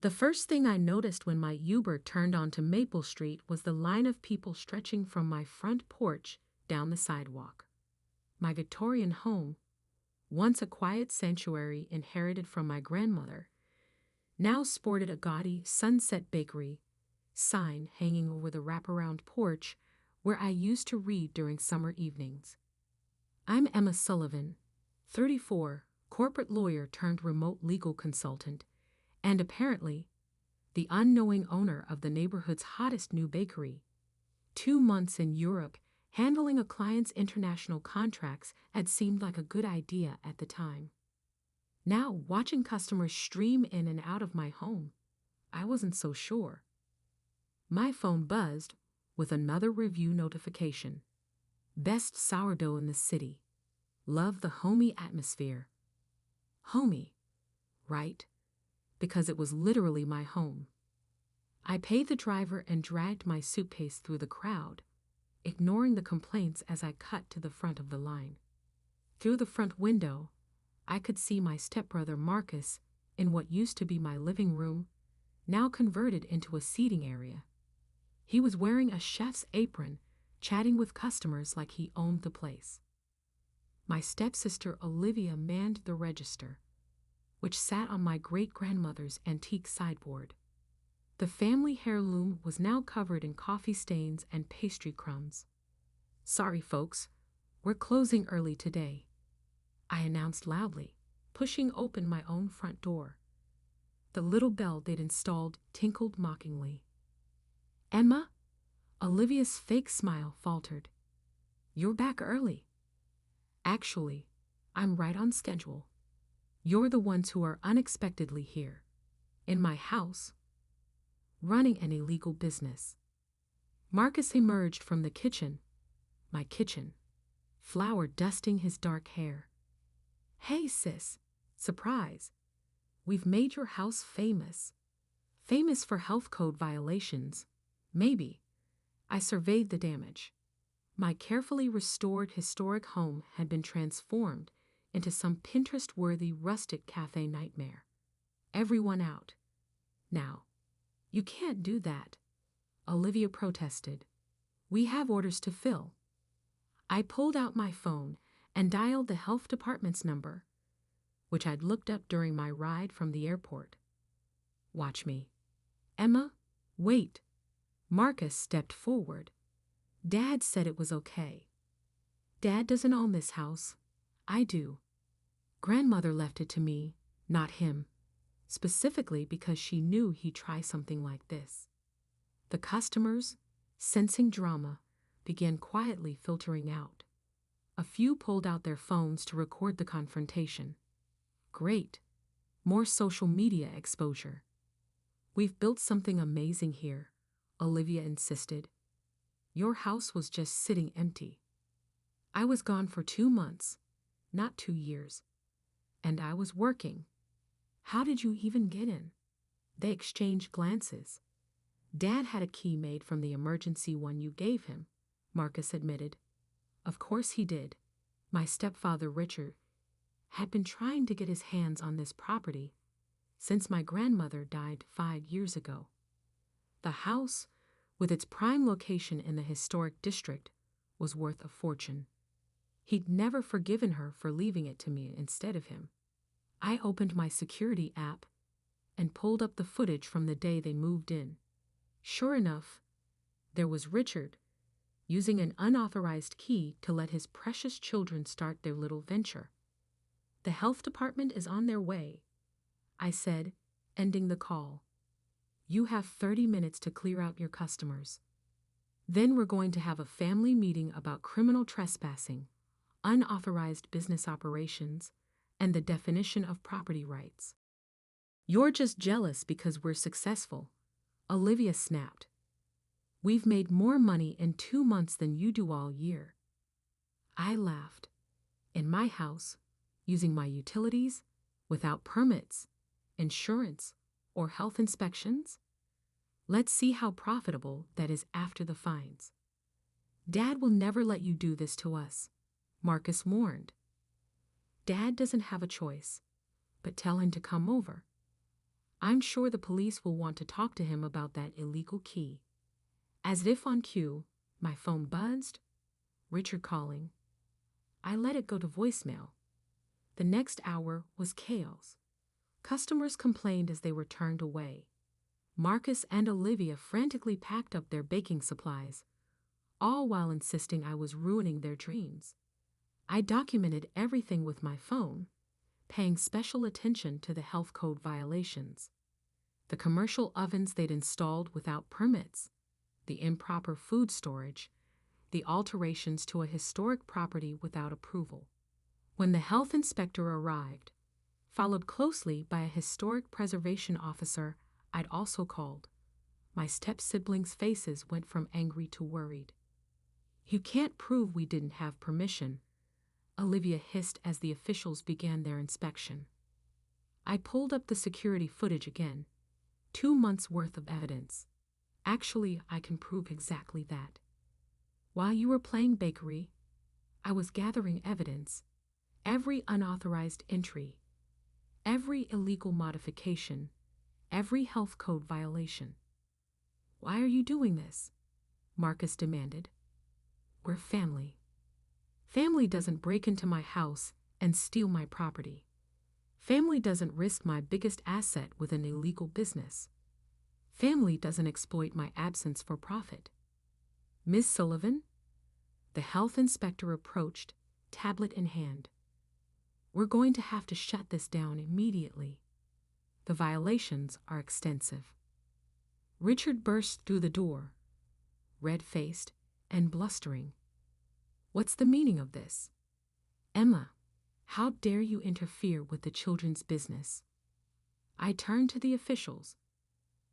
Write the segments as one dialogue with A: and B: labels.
A: The first thing I noticed when my Uber turned onto Maple Street was the line of people stretching from my front porch down the sidewalk. My Victorian home, once a quiet sanctuary inherited from my grandmother, now sported a gaudy Sunset Bakery sign hanging over the wraparound porch where I used to read during summer evenings. I'm Emma Sullivan, 34, corporate lawyer turned remote legal consultant, and apparently the unknowing owner of the neighborhood's hottest new bakery. 2 months in Europe, handling a client's international contracts had seemed like a good idea at the time. Now, watching customers stream in and out of my home, I wasn't so sure. My phone buzzed with another review notification. Best sourdough in the city. Love the homey atmosphere. Homey, right? Because it was literally my home. I paid the driver and dragged my suitcase through the crowd, ignoring the complaints as I cut to the front of the line. Through the front window, I could see my stepbrother Marcus in what used to be my living room, now converted into a seating area. He was wearing a chef's apron, chatting with customers like he owned the place. My stepsister Olivia manned the register, which sat on my great-grandmother's antique sideboard. The family heirloom was now covered in coffee stains and pastry crumbs. "Sorry, folks, we're closing early today," I announced loudly, pushing open my own front door. The little bell they'd installed tinkled mockingly. "Emma?" Olivia's fake smile faltered. "You're back early." "Actually, I'm right on schedule. You're the ones who are unexpectedly here. In my house. Running an illegal business." Marcus emerged from the kitchen, my kitchen, flour dusting his dark hair. "Hey, sis. Surprise. We've made your house famous. Famous for health code violations. Maybe." I surveyed the damage. My carefully restored historic home had been transformed into some Pinterest-worthy rustic cafe nightmare. Everyone out. "Now, you can't do that," Olivia protested. "We have orders to fill." I pulled out my phone and dialed the health department's number, which I'd looked up during my ride from the airport. "Watch me." "Emma, wait." Marcus stepped forward. "Dad said it was okay." "Dad doesn't own this house. I do. Grandmother left it to me, not him, specifically because she knew he'd try something like this." The customers, sensing drama, began quietly filtering out. A few pulled out their phones to record the confrontation. Great. More social media exposure. "We've built something amazing here," Olivia insisted. "Your house was just sitting empty. I was gone for 2 months, not 2 years. And I was working. How did you even get in?" They exchanged glances. "Dad had a key made from the emergency one you gave him," Marcus admitted. "Of course he did. My stepfather Richard had been trying to get his hands on this property since my grandmother died 5 years ago. The house, with its prime location in the historic district, was worth a fortune. He'd never forgiven her for leaving it to me instead of him. I opened my security app and pulled up the footage from the day they moved in. Sure enough, there was Richard, using an unauthorized key to let his precious children start their little venture. "The health department is on their way," I said, ending the call. "You have 30 minutes to clear out your customers. Then we're going to have a family meeting about criminal trespassing, unauthorized business operations, and the definition of property rights." "You're just jealous because we're successful," Olivia snapped. "We've made more money in 2 months than you do all year." I laughed. "In my house, using my utilities, without permits, insurance, or health inspections? Let's see how profitable that is after the fines." "Dad will never let you do this to us," Marcus warned. "Dad doesn't have a choice, but tell him to come over." I'm sure the police will want to talk to him about that illegal key. As if on cue, my phone buzzed. Richard calling. I let it go to voicemail. The next hour was chaos. Customers complained as they were turned away. Marcus and Olivia frantically packed up their baking supplies, all while insisting I was ruining their dreams. I documented everything with my phone, paying special attention to the health code violations. The commercial ovens they'd installed without permits, the improper food storage, the alterations to a historic property without approval. When the health inspector arrived, followed closely by a historic preservation officer I'd also called, my step-siblings' faces went from angry to worried. You can't prove we didn't have permission, Olivia hissed as the officials began their inspection. I pulled up the security footage again. 2 months' worth of evidence. Actually, I can prove exactly that. While you were playing bakery, I was gathering evidence. Every unauthorized entry, every illegal modification, every health code violation. Why are you doing this? Marcus demanded. We're family. Family doesn't break into my house and steal my property. Family doesn't risk my biggest asset with an illegal business. Family doesn't exploit my absence for profit. Miss Sullivan? The health inspector approached, tablet in hand. We're going to have to shut this down immediately. The violations are extensive. Richard burst through the door, red-faced and blustering. What's the meaning of this? Emma, how dare you interfere with the children's business? I turned to the officials.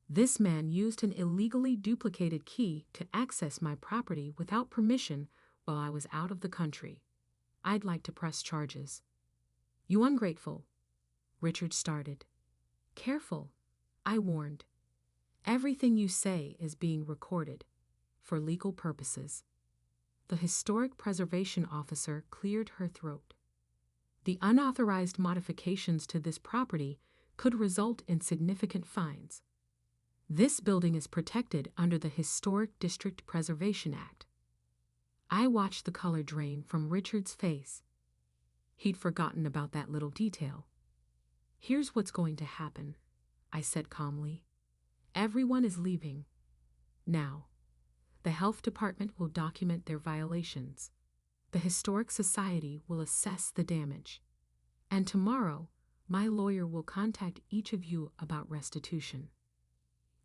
A: This man used an illegally duplicated key to access my property without permission while I was out of the country. I'd like to press charges. You ungrateful, Richard started. Careful, I warned. Everything you say is being recorded, for legal purposes. The historic preservation officer cleared her throat. The unauthorized modifications to this property could result in significant fines. This building is protected under the Historic District Preservation Act. I watched the color drain from Richard's face. He'd forgotten about that little detail. Here's what's going to happen, I said calmly. Everyone is leaving. Now, the health department will document their violations. The Historic Society will assess the damage. And tomorrow, my lawyer will contact each of you about restitution.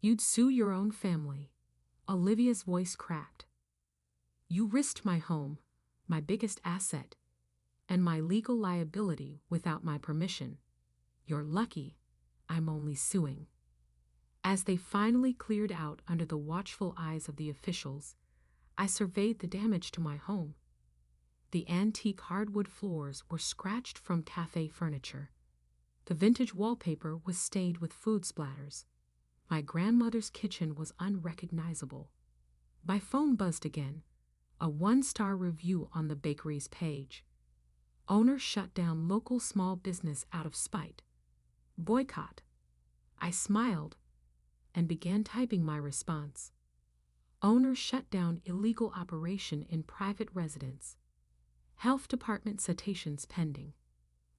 A: You'd sue your own family. Olivia's voice cracked. You risked my home, my biggest asset, and my legal liability without my permission. You're lucky I'm only suing. As they finally cleared out under the watchful eyes of the officials, I surveyed the damage to my home. The antique hardwood floors were scratched from cafe furniture. The vintage wallpaper was stained with food splatters. My grandmother's kitchen was unrecognizable. My phone buzzed again, a 1-star review on the bakery's page. Owner shut down local small business out of spite. Boycott. I smiled and began typing my response. Owner shut down illegal operation in private residence. Health Department citations pending.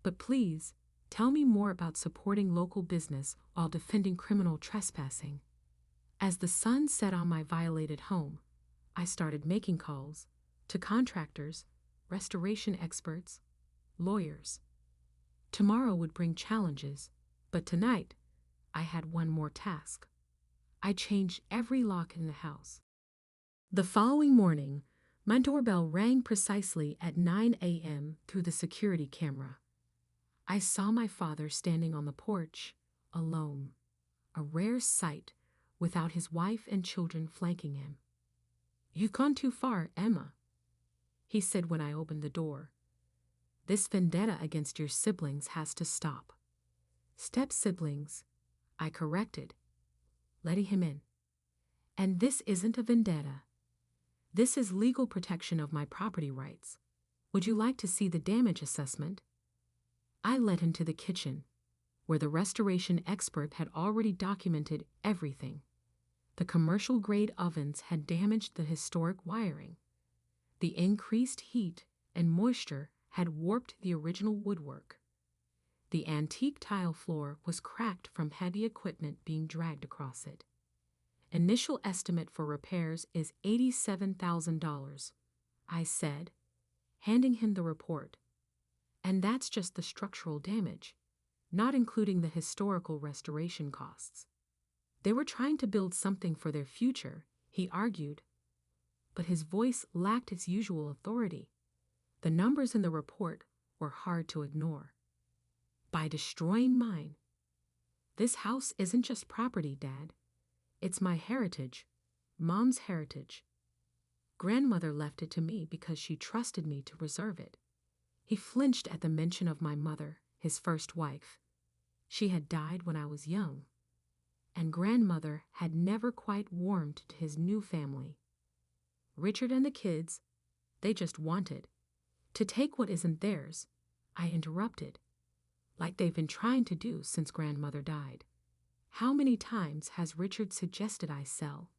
A: But please, tell me more about supporting local business while defending criminal trespassing. As the sun set on my violated home, I started making calls to contractors, restoration experts, lawyers. Tomorrow would bring challenges, but tonight I had one more task. I changed every lock in the house. The following morning, my doorbell rang precisely at 9 a.m. through the security camera. I saw my father standing on the porch, alone, a rare sight without his wife and children flanking him. You've gone too far, Emma, he said when I opened the door. This vendetta against your siblings has to stop. Step-siblings, I corrected, letting him in. And this isn't a vendetta. This is legal protection of my property rights. Would you like to see the damage assessment? I led him to the kitchen, where the restoration expert had already documented everything. The commercial-grade ovens had damaged the historic wiring. The increased heat and moisture had warped the original woodwork. The antique tile floor was cracked from heavy equipment being dragged across it. Initial estimate for repairs is $87,000, I said, handing him the report. And that's just the structural damage, not including the historical restoration costs. They were trying to build something for their future, he argued, but his voice lacked its usual authority. The numbers in the report were hard to ignore. By destroying mine, this house isn't just property, Dad. It's my heritage, Mom's heritage. Grandmother left it to me because she trusted me to preserve it. He flinched at the mention of my mother, his first wife. She had died when I was young, and grandmother had never quite warmed to his new family. Richard and the kids, they just wanted to take what isn't theirs, I interrupted, like they've been trying to do since grandmother died. How many times has Richard suggested I sell?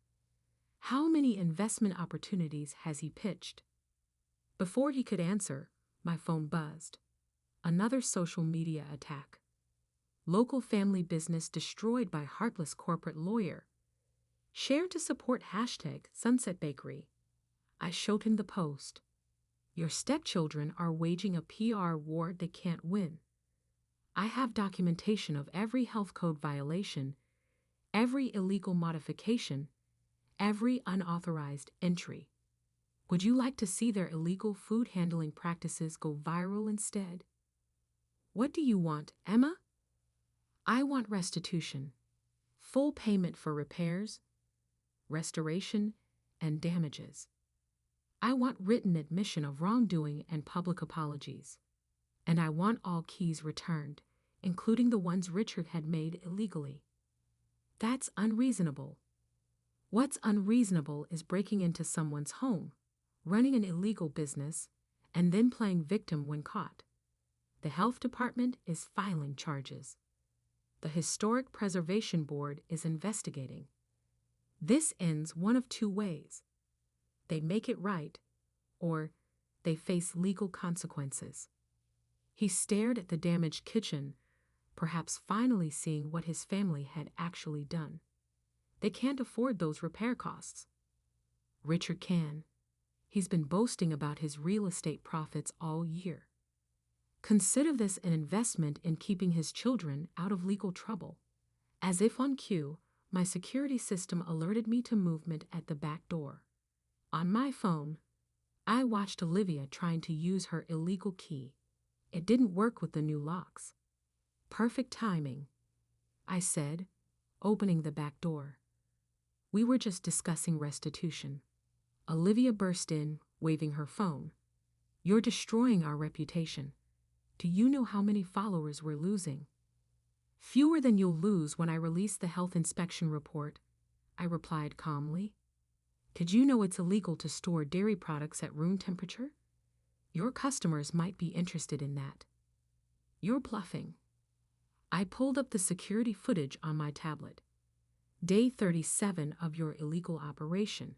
A: How many investment opportunities has he pitched? Before he could answer, my phone buzzed. Another social media attack. Local family business destroyed by heartless corporate lawyer. Shared to support #Sunset Bakery. I showed him the post. Your stepchildren are waging a PR war they can't win. I have documentation of every health code violation, every illegal modification, every unauthorized entry. Would you like to see their illegal food handling practices go viral instead? What do you want, Emma? I want restitution, full payment for repairs, restoration, and damages. I want written admission of wrongdoing and public apologies. And I want all keys returned, including the ones Richard had made illegally. That's unreasonable. What's unreasonable is breaking into someone's home, running an illegal business, and then playing victim when caught. The health department is filing charges. The Historic Preservation Board is investigating. This ends one of two ways. They make it right, or they face legal consequences. He stared at the damaged kitchen, perhaps finally seeing what his family had actually done. They can't afford those repair costs. Richard can. He's been boasting about his real estate profits all year. Consider this an investment in keeping his children out of legal trouble. As if on cue, my security system alerted me to movement at the back door. On my phone, I watched Olivia trying to use her illegal key. It didn't work with the new locks. Perfect timing, I said, opening the back door. We were just discussing restitution. Olivia burst in, waving her phone. You're destroying our reputation. Do you know how many followers we're losing? Fewer than you'll lose when I release the health inspection report, I replied calmly. Did you know it's illegal to store dairy products at room temperature? Your customers might be interested in that. You're bluffing. I pulled up the security footage on my tablet. Day 37 of your illegal operation.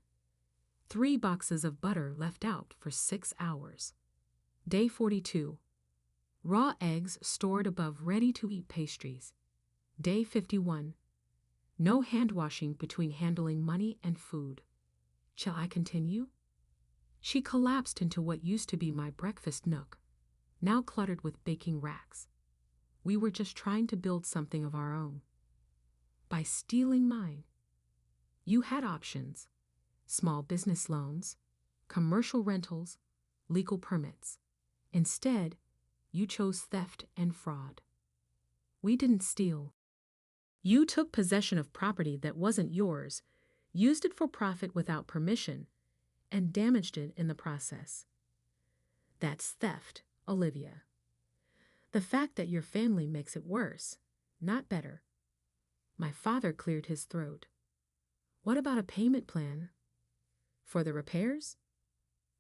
A: 3 boxes of butter left out for 6 hours. Day 42. Raw eggs stored above ready-to-eat pastries. Day 51. No hand washing between handling money and food. Shall I continue? She collapsed into what used to be my breakfast nook, now cluttered with baking racks. We were just trying to build something of our own. By stealing mine, you had options: small business loans, commercial rentals, legal permits. Instead, you chose theft and fraud. We didn't steal. You took possession of property that wasn't yours, used it for profit without permission, and damaged it in the process. That's theft, Olivia. The fact that your family makes it worse, not better. My father cleared his throat. What about a payment plan? For the repairs?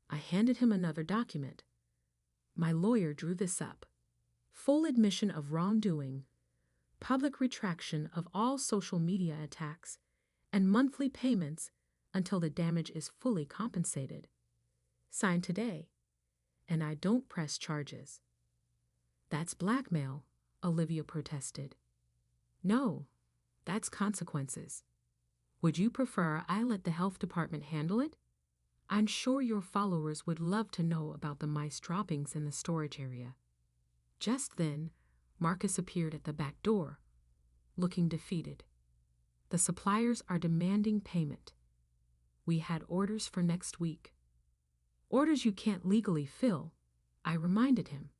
A: I handed him another document. My lawyer drew this up. Full admission of wrongdoing, public retraction of all social media attacks, and monthly payments until the damage is fully compensated. Signed today, and I don't press charges. That's blackmail, Olivia protested. No, that's consequences. Would you prefer I let the health department handle it? I'm sure your followers would love to know about the mice droppings in the storage area. Just then, Marcus appeared at the back door, looking defeated. The suppliers are demanding payment. We had orders for next week. Orders you can't legally fill, I reminded him.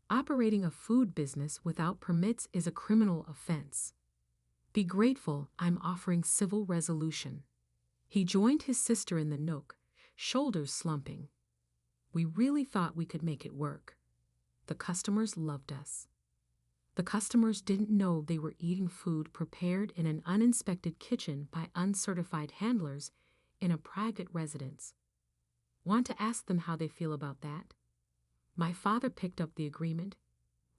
A: Operating a food business without permits is a criminal offense. Be grateful I'm offering civil resolution. He joined his sister in the nook, shoulders slumping. We really thought we could make it work. The customers loved us. The customers didn't know they were eating food prepared in an uninspected kitchen by uncertified handlers in a private residence. Want to ask them how they feel about that? My father picked up the agreement,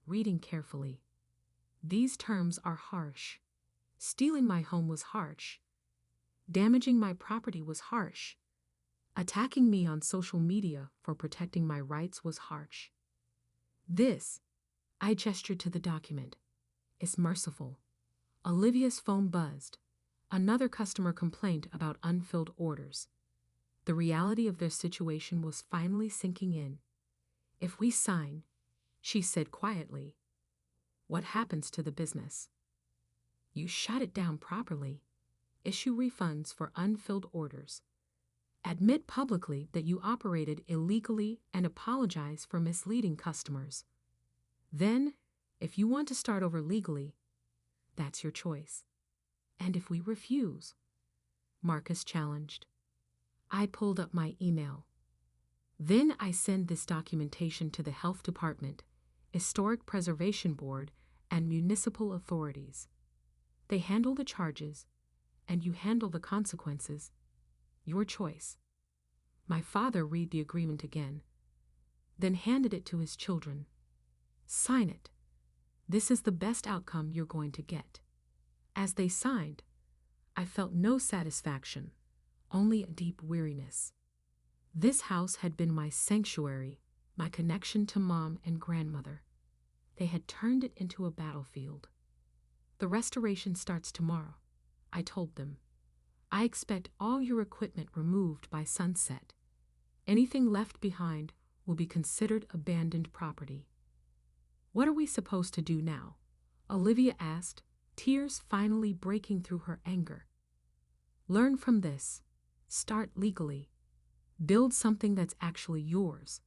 A: reading carefully. These terms are harsh. Stealing my home was harsh. Damaging my property was harsh. Attacking me on social media for protecting my rights was harsh. This, I gestured to the document, is merciful. Olivia's phone buzzed. Another customer complained about unfilled orders. The reality of their situation was finally sinking in. If we sign, she said quietly, what happens to the business? You shut it down properly. Issue refunds for unfilled orders. Admit publicly that you operated illegally and apologize for misleading customers. Then, if you want to start over legally, that's your choice. And if we refuse, Marcus challenged. I pulled up my email. Then I send this documentation to the health department, historic preservation board, and municipal authorities. They handle the charges, and you handle the consequences. Your choice. My father read the agreement again, then handed it to his children. Sign it. This is the best outcome you're going to get. As they signed, I felt no satisfaction, only a deep weariness. This house had been my sanctuary, my connection to Mom and grandmother. They had turned it into a battlefield. The restoration starts tomorrow, I told them. I expect all your equipment removed by sunset. Anything left behind will be considered abandoned property. What are we supposed to do now? Olivia asked, tears finally breaking through her anger. Learn from this. Start legally. Build something that's actually yours.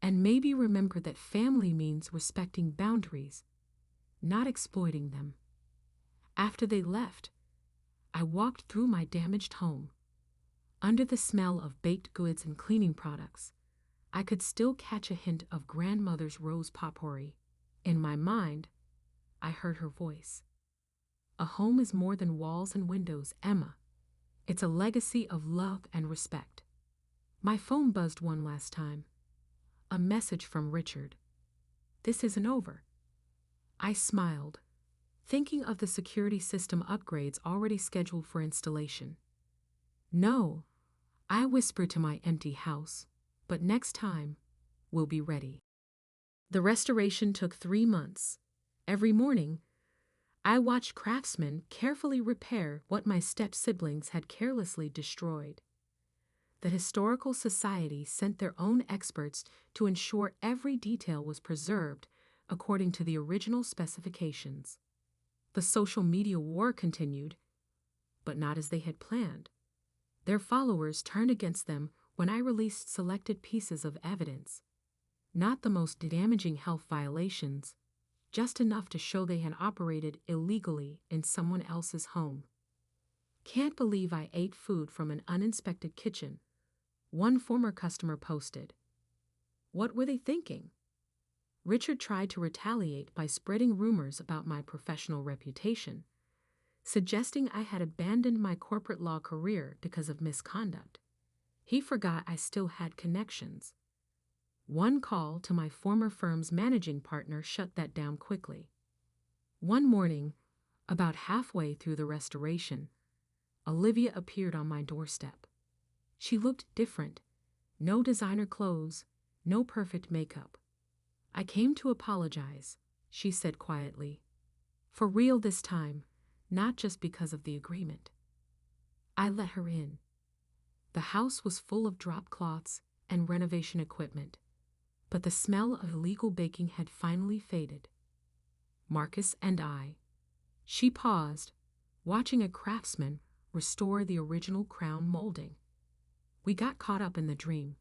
A: And maybe remember that family means respecting boundaries, not exploiting them. After they left, I walked through my damaged home. Under the smell of baked goods and cleaning products, I could still catch a hint of grandmother's rose potpourri. In my mind, I heard her voice. A home is more than walls and windows, Emma. It's a legacy of love and respect. My phone buzzed one last time. A message from Richard. This isn't over. I smiled, thinking of the security system upgrades already scheduled for installation. No, I whispered to my empty house, but next time, we'll be ready. The restoration took 3 months. Every morning, I watched craftsmen carefully repair what my step-siblings had carelessly destroyed. The Historical Society sent their own experts to ensure every detail was preserved according to the original specifications. The social media war continued, but not as they had planned. Their followers turned against them when I released selected pieces of evidence. Not the most damaging health violations, just enough to show they had operated illegally in someone else's home. Can't believe I ate food from an uninspected kitchen, one former customer posted. What were they thinking? Richard tried to retaliate by spreading rumors about my professional reputation, suggesting I had abandoned my corporate law career because of misconduct. He forgot I still had connections. One call to my former firm's managing partner shut that down quickly. One morning, about halfway through the restoration, Olivia appeared on my doorstep. She looked different. No designer clothes, no perfect makeup. "I came to apologize," she said quietly. "For real this time, not just because of the agreement." I let her in. The house was full of drop cloths and renovation equipment, but the smell of illegal baking had finally faded. Marcus and I. She paused, watching a craftsman restore the original crown molding. We got caught up in the dream.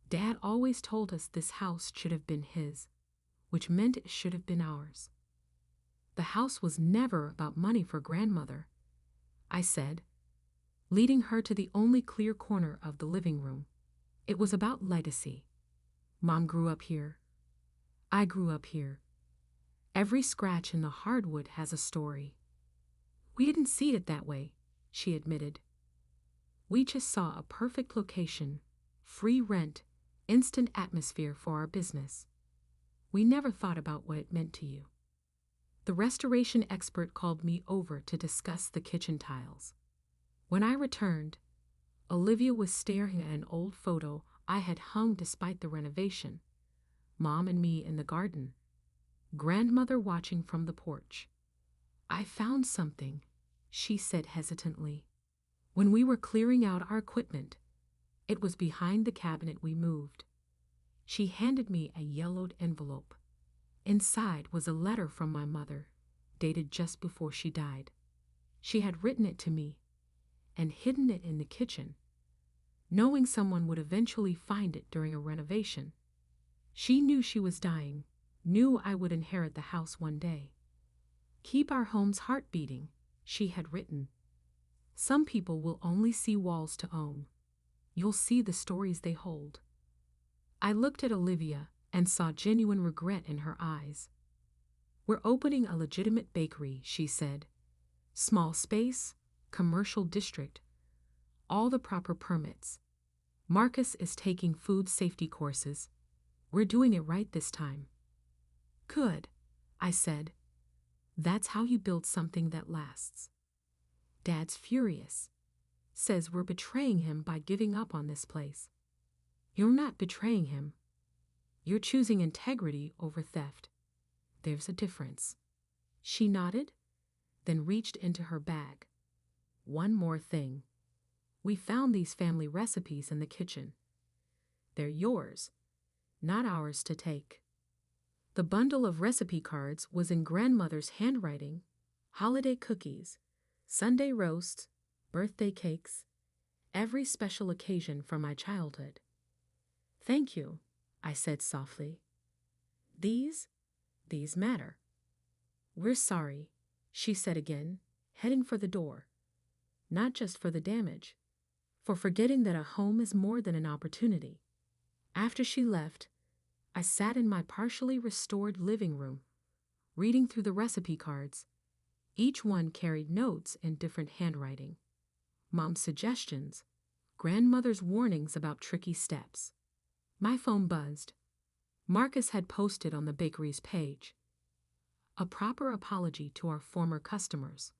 A: Dad always told us this house should have been his, which meant it should have been ours. "The house was never about money for grandmother," I said, leading her to the only clear corner of the living room. "It was about legacy. Mom grew up here. I grew up here. Every scratch in the hardwood has a story." "We didn't see it that way," she admitted. "We just saw a perfect location, free rent, instant atmosphere for our business. We never thought about what it meant to you." The restoration expert called me over to discuss the kitchen tiles. When I returned, Olivia was staring at an old photo I had hung despite the renovation. Mom and me in the garden. Grandmother watching from the porch. "I found something," she said hesitantly. "When we were clearing out our equipment, it was behind the cabinet we moved." She handed me a yellowed envelope. Inside was a letter from my mother, dated just before she died. She had written it to me and hidden it in the kitchen, knowing someone would eventually find it during a renovation. She knew she was dying, knew I would inherit the house one day. "Keep our home's heart beating," she had written. "Some people will only see walls to own. You'll see the stories they hold." I looked at Olivia and saw genuine regret in her eyes. "We're opening a legitimate bakery," she said. "Small space, commercial district, all the proper permits. Marcus is taking food safety courses. We're doing it right this time." "Good," I said. "That's how you build something that lasts." "Dad's furious. Says we're betraying him by giving up on this place." "You're not betraying him. You're choosing integrity over theft. There's a difference." She nodded, then reached into her bag. "One more thing. We found these family recipes in the kitchen. They're yours, not ours to take." The bundle of recipe cards was in grandmother's handwriting: holiday cookies, Sunday roasts, birthday cakes, every special occasion from my childhood. "Thank you," I said softly. These matter." "We're sorry," she said again, heading for the door. "Not just for the damage, for forgetting that a home is more than an opportunity." After she left, I sat in my partially restored living room, reading through the recipe cards. Each one carried notes in different handwriting. Mom's suggestions, grandmother's warnings about tricky steps. My phone buzzed. Marcus had posted on the bakery's page: "A proper apology to our former customers.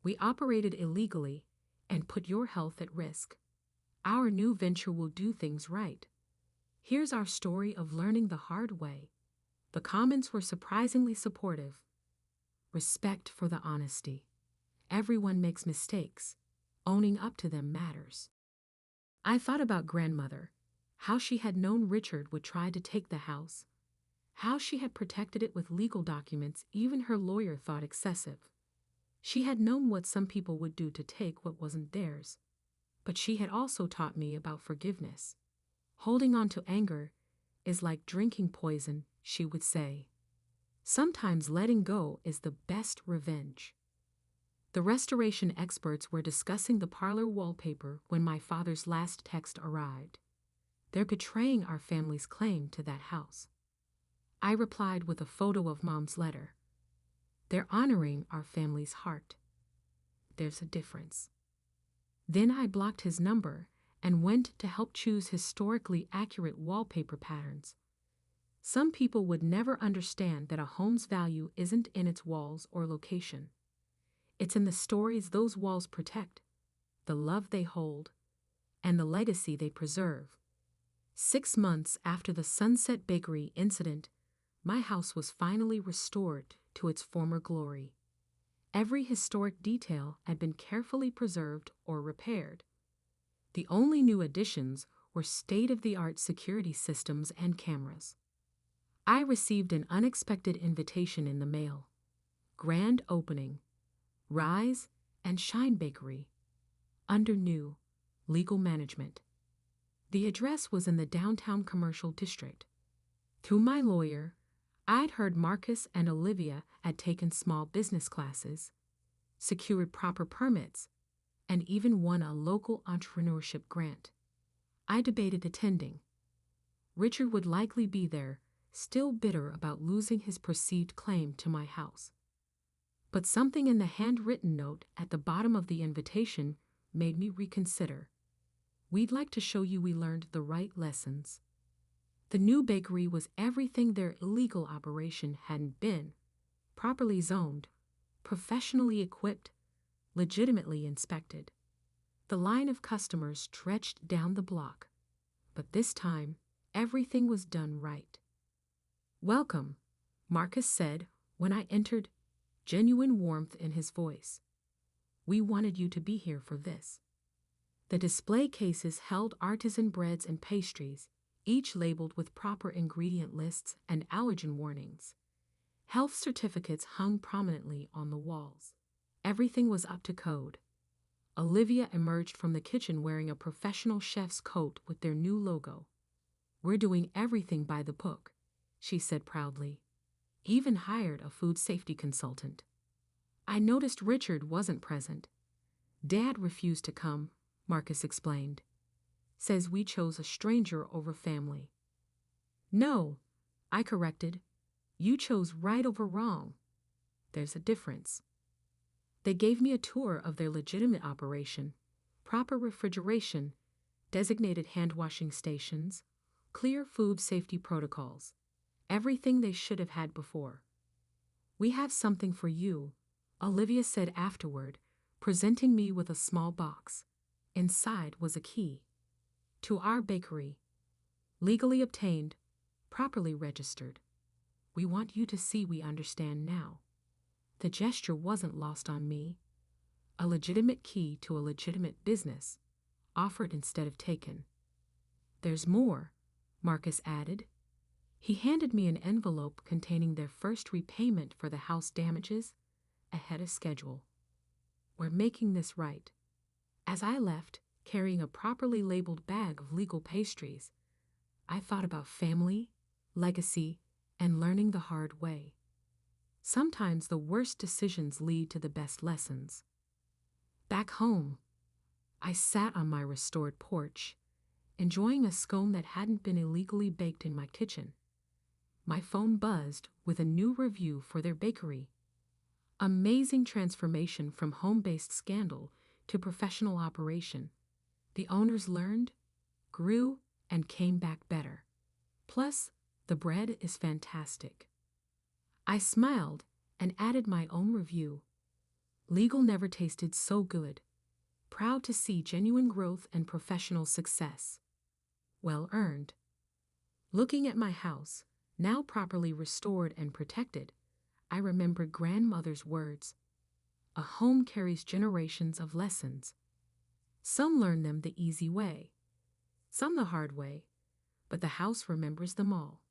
A: We operated illegally and put your health at risk. Our new venture will do things right. Here's our story of learning the hard way." The comments were surprisingly supportive. Respect for the honesty. Everyone makes mistakes. Owning up to them matters. I thought about grandmother, how she had known Richard would try to take the house, how she had protected it with legal documents even her lawyer thought excessive. She had known what some people would do to take what wasn't theirs, but she had also taught me about forgiveness. Holding on to anger is like drinking poison, she would say. Sometimes letting go is the best revenge. The restoration experts were discussing the parlor wallpaper when my father's last text arrived. "They're betraying our family's claim to that house." I replied with a photo of Mom's letter. "They're honoring our family's heart. There's a difference." Then I blocked his number and went to help choose historically accurate wallpaper patterns. Some people would never understand that a home's value isn't in its walls or location. It's in the stories those walls protect, the love they hold, and the legacy they preserve. 6 months after the Sunset Bakery incident, my house was finally restored to its former glory. Every historic detail had been carefully preserved or repaired. The only new additions were state-of-the-art security systems and cameras. I received an unexpected invitation in the mail. Grand opening, Rise and Shine Bakery, under new legal management. The address was in the downtown commercial district. Through my lawyer, I'd heard Marcus and Olivia had taken small business classes, secured proper permits, and even won a local entrepreneurship grant. I debated attending. Richard would likely be there, still bitter about losing his perceived claim to my house. But something in the handwritten note at the bottom of the invitation made me reconsider. We'd like to show you we learned the right lessons. The new bakery was everything their illegal operation hadn't been: properly zoned, professionally equipped, legitimately inspected. The line of customers stretched down the block, but this time everything was done right. "Welcome," Marcus said when I entered, genuine warmth in his voice. "We wanted you to be here for this." The display cases held artisan breads and pastries, each labeled with proper ingredient lists and allergen warnings. Health certificates hung prominently on the walls. Everything was up to code. Olivia emerged from the kitchen wearing a professional chef's coat with their new logo. "We're doing everything by the book," she said proudly. "Even hired a food safety consultant." I noticed Richard wasn't present. "Dad refused to come," Marcus explained. "Says we chose a stranger over family." "No," I corrected. "You chose right over wrong. There's a difference." They gave me a tour of their legitimate operation: proper refrigeration, designated hand-washing stations, clear food safety protocols, everything they should have had before. "We have something for you," Olivia said afterward, presenting me with a small box. Inside was a key to our bakery, legally obtained, properly registered. "We want you to see we understand now." The gesture wasn't lost on me. A legitimate key to a legitimate business, offered instead of taken. "There's more," Marcus added. He handed me an envelope containing their first repayment for the house damages, ahead of schedule. "We're making this right." As I left, carrying a properly labeled bag of legal pastries, I thought about family, legacy, and learning the hard way. Sometimes the worst decisions lead to the best lessons. Back home, I sat on my restored porch, enjoying a scone that hadn't been illegally baked in my kitchen. My phone buzzed with a new review for their bakery. Amazing transformation from home-based scandal to professional operation. The owners learned, grew, and came back better. Plus, the bread is fantastic. I smiled and added my own review. "Legal never tasted so good. Proud to see genuine growth and professional success. Well earned." Looking at my house, now properly restored and protected, I remembered grandmother's words: "A home carries generations of lessons. Some learn them the easy way, some the hard way, but the house remembers them all."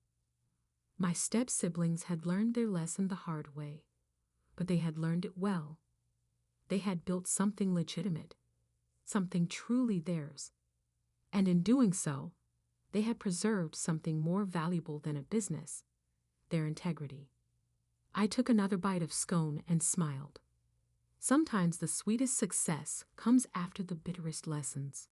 A: My step-siblings had learned their lesson the hard way, but they had learned it well. They had built something legitimate, something truly theirs, and in doing so, they had preserved something more valuable than a business: their integrity. I took another bite of scone and smiled. Sometimes the sweetest success comes after the bitterest lessons.